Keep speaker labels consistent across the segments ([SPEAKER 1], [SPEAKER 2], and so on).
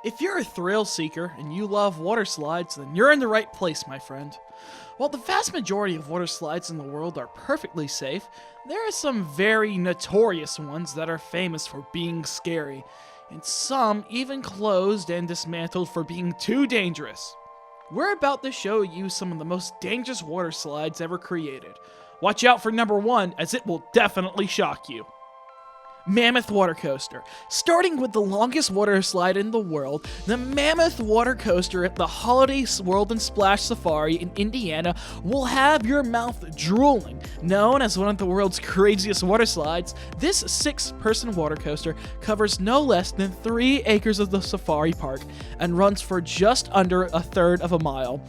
[SPEAKER 1] If you're a thrill seeker and you love water slides, then you're in the right place, my friend. While the vast majority of water slides in the world are perfectly safe, there are some very notorious ones that are famous for being scary, and some even closed and dismantled for being too dangerous. We're about to show you some of the most dangerous water slides ever created. Watch out for number 1, as it will definitely shock you. Mammoth Water Coaster. Starting with the longest water slide in the world, the Mammoth Water Coaster at the Holiday World and Splash Safari in Indiana will have your mouth drooling. Known as one of the world's craziest water slides, this 6-person water coaster covers no less than 3 acres of the safari park and runs for just under a third of a mile.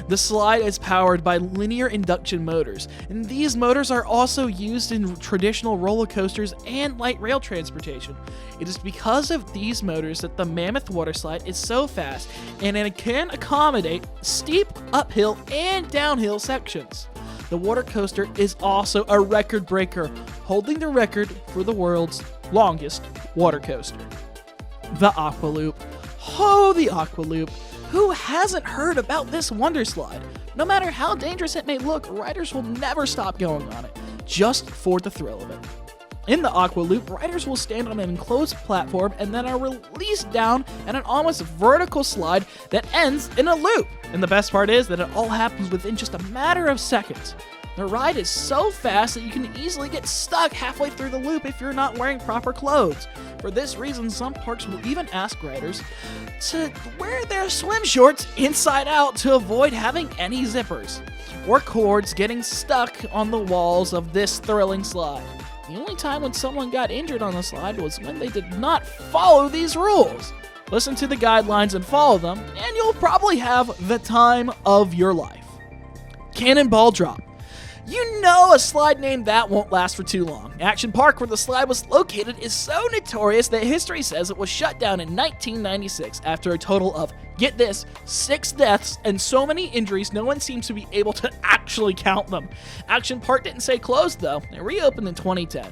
[SPEAKER 1] The slide is powered by linear induction motors, and these motors are also used in traditional roller coasters and light rail transportation. It is because of these motors that the Mammoth Water Slide is so fast, and it can accommodate steep uphill and downhill sections. The water coaster is also a record breaker, holding the record for the world's longest water coaster. The Aqua Loop. Oh, the Aqua Loop. Who hasn't heard about this wonder slide? No matter how dangerous it may look, riders will never stop going on it, just for the thrill of it. In the Aqua Loop, riders will stand on an enclosed platform and then are released down at an almost vertical slide that ends in a loop. And the best part is that it all happens within just a matter of seconds. The ride is so fast that you can easily get stuck halfway through the loop if you're not wearing proper clothes. For this reason, some parks will even ask riders to wear their swim shorts inside out to avoid having any zippers or cords getting stuck on the walls of this thrilling slide. The only time when someone got injured on the slide was when they did not follow these rules. Listen to the guidelines and follow them, and you'll probably have the time of your life. Cannonball Drop. You know a slide named that won't last for too long. Action Park, where the slide was located, is so notorious that history says it was shut down in 1996 after a total of, get this, 6 deaths and so many injuries no one seems to be able to actually count them. Action Park didn't stay closed though. It reopened in 2010.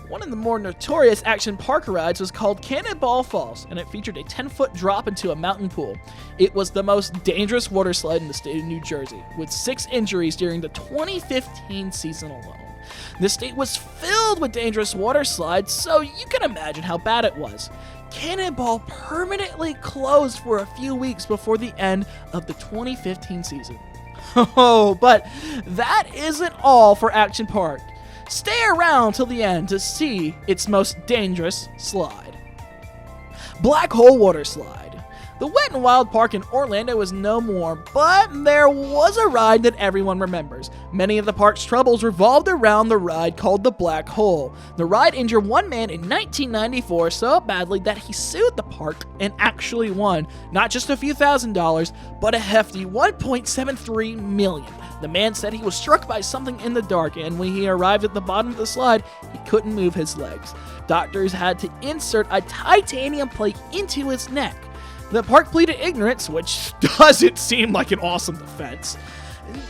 [SPEAKER 1] One of the more notorious Action Park rides was called Cannonball Falls, and it featured a 10-foot drop into a mountain pool. It was the most dangerous water slide in the state of New Jersey, with 6 injuries during the 2015 season alone. The state was filled with dangerous water slides, so you can imagine how bad it was. Cannonball permanently closed for a few weeks before the end of the 2015 season. Oh, but that isn't all for Action Park. Stay around till the end to see its most dangerous slide. Black Hole Water Slide. The Wet n Wild Park in Orlando is no more, but there was a ride that everyone remembers. Many of the park's troubles revolved around the ride called the Black Hole. The ride injured one man in 1994 so badly that he sued the park and actually won, not just a few $1,000s, but a hefty $1.73 million. The man said he was struck by something in the dark, and when he arrived at the bottom of the slide, he couldn't move his legs. Doctors had to insert a titanium plate into his neck. The park pleaded ignorance, which doesn't seem like an awesome defense.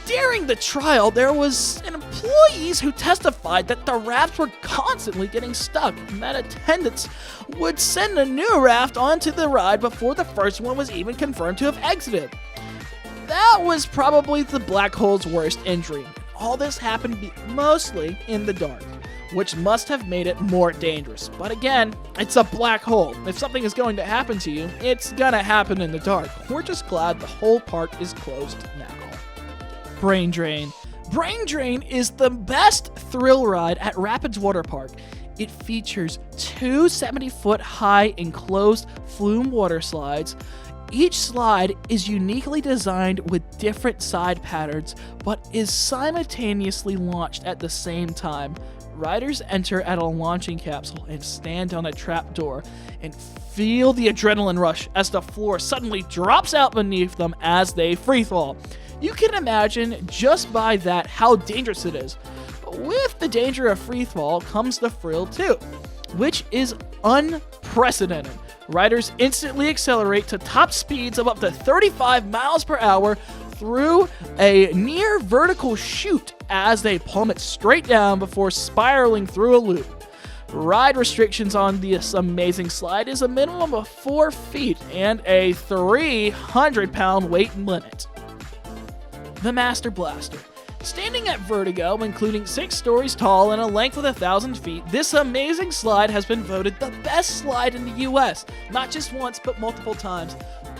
[SPEAKER 1] During the trial, there was employees who testified that the rafts were constantly getting stuck, and that attendants would send a new raft onto the ride before the first one was even confirmed to have exited. That was probably the Black Hole's worst injury. All this happened mostly in the dark, which must have made it more dangerous. But again, it's a black hole. If something is going to happen to you, it's gonna happen in the dark. We're just glad the whole park is closed now. Brain Drain. Brain Drain is the best thrill ride at Rapids Water Park. It features 2 70-foot high enclosed flume water slides. Each slide is uniquely designed with different side patterns, but is simultaneously launched at the same time. Riders enter at a launching capsule and stand on a trap door and feel the adrenaline rush as the floor suddenly drops out beneath them as they freefall. You can imagine just by that how dangerous it is. With the danger of freefall comes the thrill too, which is unprecedented. Riders instantly accelerate to top speeds of up to 35 miles per hour through a near vertical chute as they plummet straight down before spiraling through a loop. Ride restrictions on this amazing slide is a minimum of 4 feet and a 300-pound weight limit. The Master Blaster. Standing at vertigo, including 6 stories tall and a length of 1,000 feet, this amazing slide has been voted the best slide in the US, not just once, but multiple times.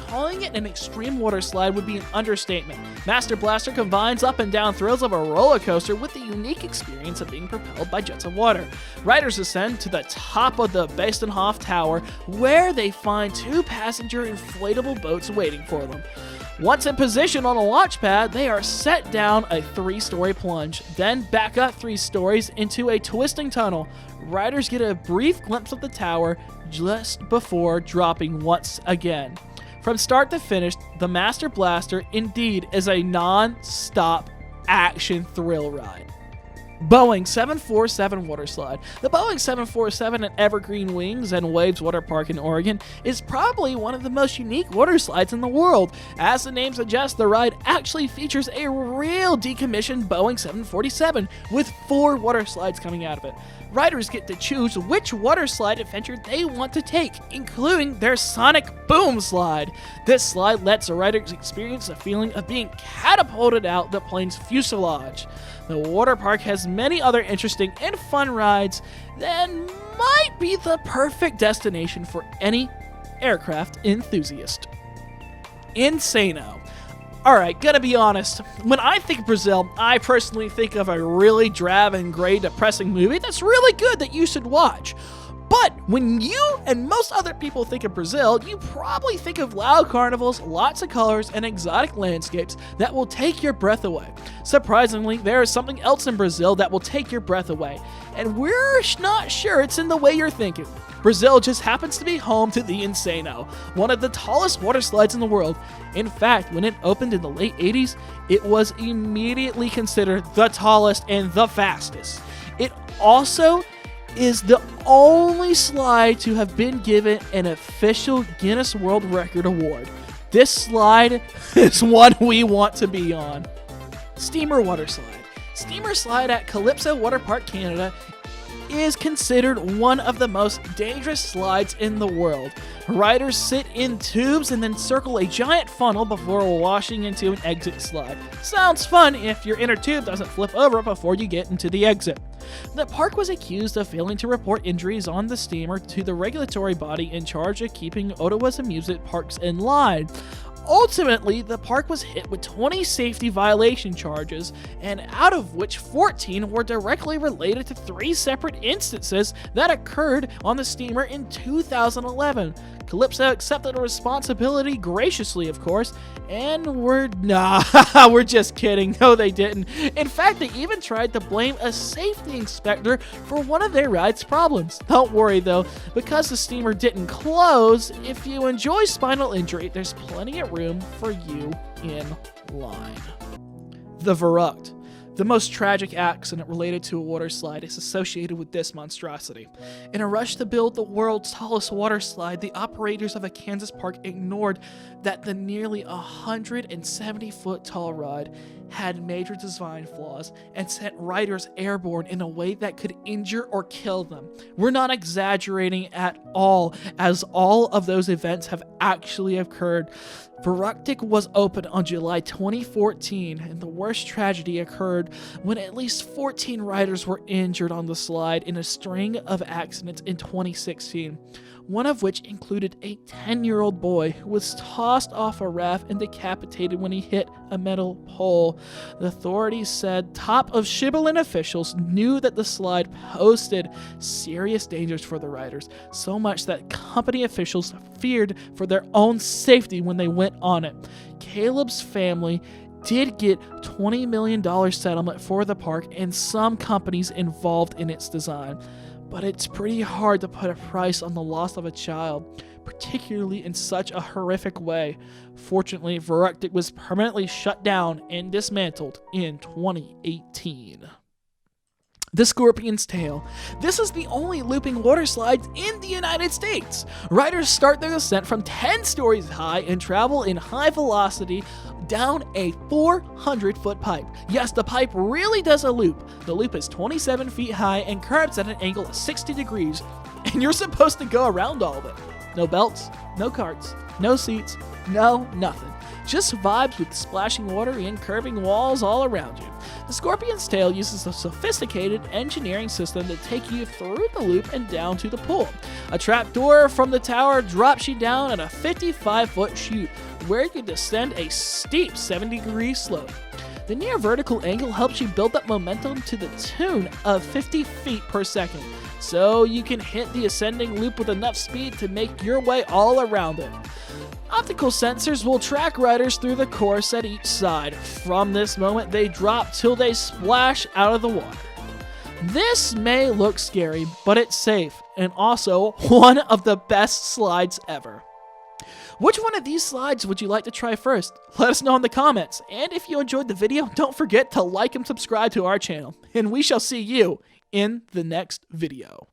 [SPEAKER 1] Calling it an extreme water slide would be an understatement. Master Blaster combines up and down thrills of a roller coaster with the unique experience of being propelled by jets of water. Riders ascend to the top of the Bastenhof Tower, where they find 2 passenger inflatable boats waiting for them. Once in position on a launch pad, they are set down a 3-story plunge, then back up 3 stories into a twisting tunnel. Riders get a brief glimpse of the tower just before dropping once again. From start to finish, the Master Blaster indeed is a non-stop action thrill ride. Boeing 747 Water Slide. The Boeing 747 at Evergreen Wings and Waves Water Park in Oregon is probably one of the most unique water slides in the world. As the name suggests, the ride actually features a real decommissioned Boeing 747 with 4 water slides coming out of it. Riders get to choose which water slide adventure they want to take, including their Sonic Boom slide. This slide lets the riders experience the feeling of being catapulted out the plane's fuselage. The water park has many other interesting and fun rides that might be the perfect destination for any aircraft enthusiast. Insano. Alright, gotta be honest, when I think Brazil, I personally think of a really drab and gray depressing movie that's really good that you should watch. But when you and most other people think of Brazil, you probably think of loud carnivals, lots of colors, and exotic landscapes that will take your breath away. Surprisingly, there is something else in Brazil that will take your breath away, and we're not sure it's in the way you're thinking. Brazil just happens to be home to the Insano, one of the tallest water slides in the world. In fact, when it opened in the late 80s, it was immediately considered the tallest and the fastest. It also is the only slide to have been given an official Guinness World Record award. This slide is one we want to be on. Steamer Water Slide. Steamer Slide at Calypso Water Park, Canada is considered one of the most dangerous slides in the world. Riders sit in tubes and then circle a giant funnel before washing into an exit slide. Sounds fun if your inner tube doesn't flip over before you get into the exit. The park was accused of failing to report injuries on the steamer to the regulatory body in charge of keeping Ottawa's amusement parks in line. Ultimately, the park was hit with 20 safety violation charges, and out of which 14 were directly related to 3 separate instances that occurred on the steamer in 2011. Calypso accepted the responsibility graciously, of course, and we're just kidding. No, they didn't. In fact, they even tried to blame a safety inspector for one of their ride's problems. Don't worry though, because the steamer didn't close, if you enjoy spinal injury, there's plenty of room for you in line. The Verrückt. The most tragic accident related to a water slide is associated with this monstrosity. In a rush to build the world's tallest water slide, the operators of a Kansas park ignored that the nearly 170-foot tall ride had major design flaws and sent riders airborne in a way that could injure or kill them. We're not exaggerating at all, as all of those events have actually occurred. Verrückt was opened on July 2014, and the worst tragedy occurred when at least 14 riders were injured on the slide in a string of accidents in 2016. One of which included a 10-year-old boy who was tossed off a raft and decapitated when he hit a metal pole. The authorities said top of Shibboleth officials knew that the slide posed serious dangers for the riders, so much that company officials feared for their own safety when they went on it. Caleb's family did get $20 million settlement for the park and some companies involved in its design. But it's pretty hard to put a price on the loss of a child, particularly in such a horrific way. Fortunately, Verrückt was permanently shut down and dismantled in 2018. The Scorpion's Tail. This is the only looping water slide in the United States. Riders start their descent from 10 stories high and travel in high velocity down a 400-foot pipe. Yes, the pipe really does a loop. The loop is 27 feet high and curves at an angle of 60 degrees, and you're supposed to go around all of it. No belts, no carts, no seats, no nothing. Just vibes with splashing water and curving walls all around you. The Scorpion's Tail uses a sophisticated engineering system to take you through the loop and down to the pool. A trapdoor from the tower drops you down at a 55-foot chute, where you can descend a steep 70-degree slope. The near vertical angle helps you build up momentum to the tune of 50 feet per second, so you can hit the ascending loop with enough speed to make your way all around it. Optical sensors will track riders through the course at each side. From this moment, they drop till they splash out of the water. This may look scary, but it's safe, and also one of the best slides ever. Which one of these slides would you like to try first? Let us know in the comments, and if you enjoyed the video, don't forget to like and subscribe to our channel, and we shall see you in the next video.